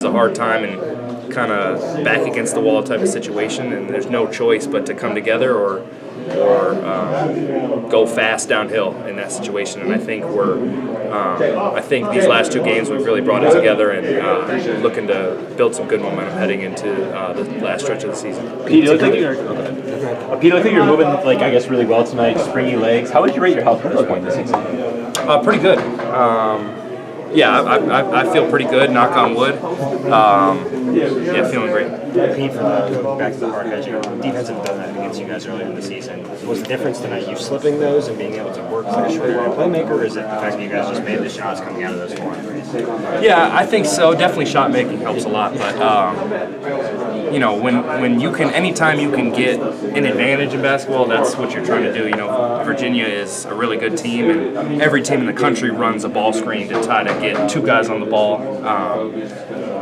a hard time and kind of back against the wall type of situation, and there's no choice but to come together or go fast downhill in that situation. And I think I think these last two games we've really brought it together and looking to build some good momentum heading into the last stretch of the season. Pete, I think you're moving, really well tonight. Springy legs. How would you rate your health at this point this season? Pretty good. Yeah, I feel pretty good, knock on wood. Yeah, feeling great. Pete, back to the hard hedging. Defense have done that against you guys earlier in the season. Was the difference tonight you slipping those and being able to work like a short area playmaker, or is it the fact that you guys just made the shots coming out of those 4 threes? Yeah, I think so. Definitely shot making helps a lot, but when you can, anytime you can get an advantage in basketball, that's what you're trying to do. Virginia is a really good team, and every team in the country runs a ball screen to try to get 2 guys on the ball.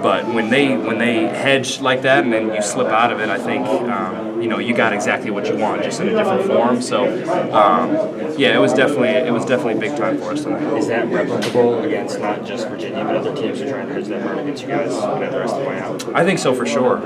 But when they hedge like that and then you slip out of it, I think you got exactly what you want, just in a different form. So yeah, it was definitely big time for us tonight. Is that replicable against not just Virginia but other teams who are trying to hedge that hard against you guys whenever the rest of the way out? I think so for sure.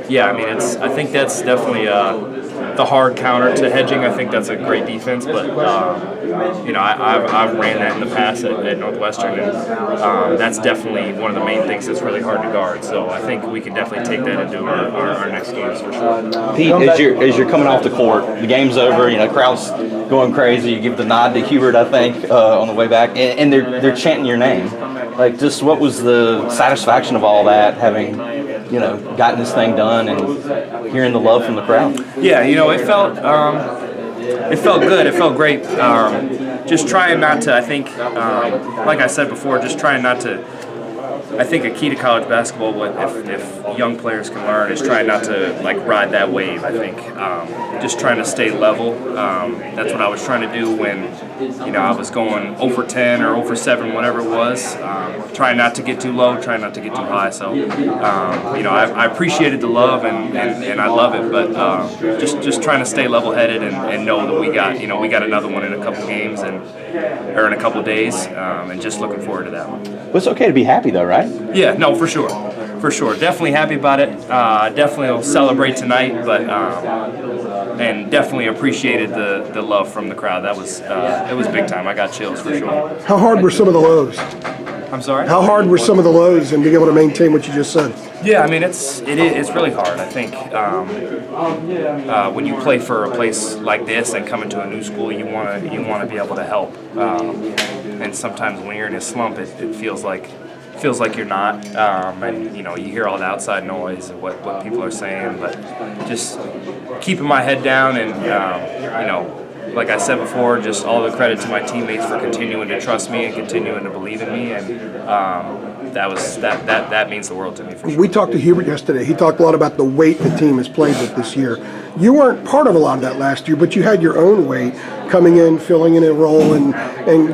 Yeah, I mean I think that's definitely the hard counter to hedging. I think that's a great defense, but I've ran that in the past at Northwestern, and that's definitely one of the main things that's really hard to guard. So I think we can definitely take that into our next games for sure. Pete, as you're coming off the court, the game's over. Crowd's going crazy. You give the nod to Hubert, I think, on the way back, and they're chanting your name. Just what was the satisfaction of all that, having gotten this thing done and hearing the love from the crowd? Yeah, it felt good. It felt great. Just trying not to, I think, like I said before, just trying not to. I think a key to college basketball, if young players can learn, is trying not to ride that wave. I think just trying to stay level. That's what I was trying to do when I was going 0 for 10 or 0 for 7, whatever it was. Trying not to get too low, trying not to get too high. So I appreciated the love and I love it, but just trying to stay level-headed and know that we got another one in a couple games or in a couple days, and just looking forward to that one. Well, it's okay to be happy though, right? Yeah, no, for sure. Definitely happy about it. Definitely will celebrate tonight, but and definitely appreciated the love from the crowd. That was it was big time. I got chills for sure. How hard were some of the lows? I'm sorry? How hard were some of the lows and being able to maintain what you just said? Yeah, I mean it's really hard. I think when you play for a place like this and come into a new school, you want to be able to help. And sometimes when you're in a slump, it feels like you're not, and you hear all the outside noise and what people are saying, but just keeping my head down and like I said before, just all the credit to my teammates for continuing to trust me and continuing to believe in me, and that means the world to me for sure. We talked to Hubert yesterday. He talked a lot about the weight the team has played with this year. You weren't part of a lot of that last year, but you had your own weight coming in, filling in a role, and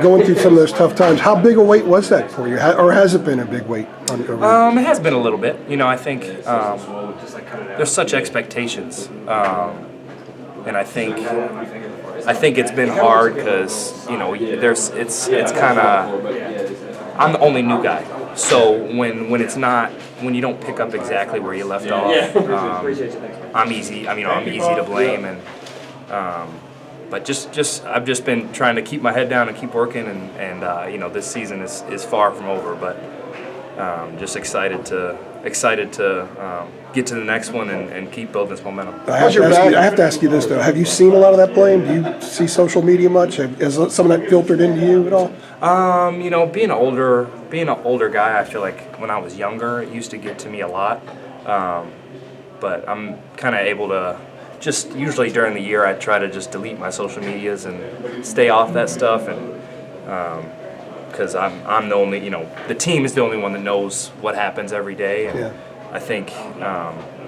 going through some of those tough times. How big a weight was that for you, or has it been a big weight? It has been a little bit. I think there's such expectations, and I think it's been hard because it's kind of, I'm the only new guy, so when you don't pick up exactly where you left off, I'm easy to blame, and but I've just been trying to keep my head down and keep working, and this season is far from over, but just excited to get to the next one and keep building this momentum. I have to ask you this though: have you seen a lot of that play? Do you see social media much? Has some of that filtered into you at all? Being an older guy, I feel like when I was younger, it used to get to me a lot. But I'm kind of able to just usually during the year, I try to just delete my social medias and stay off that stuff, and because I'm the only, the team is the only one that knows what happens every day, and Yeah. I think.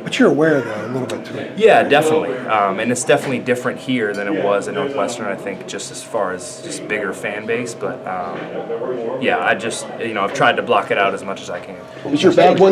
But you're aware though a little bit too. Yeah, definitely, and it's definitely different here than it was at Northwestern. I think just as far as just bigger fan base, but yeah, I just I've tried to block it out as much as I can. Is your bad one?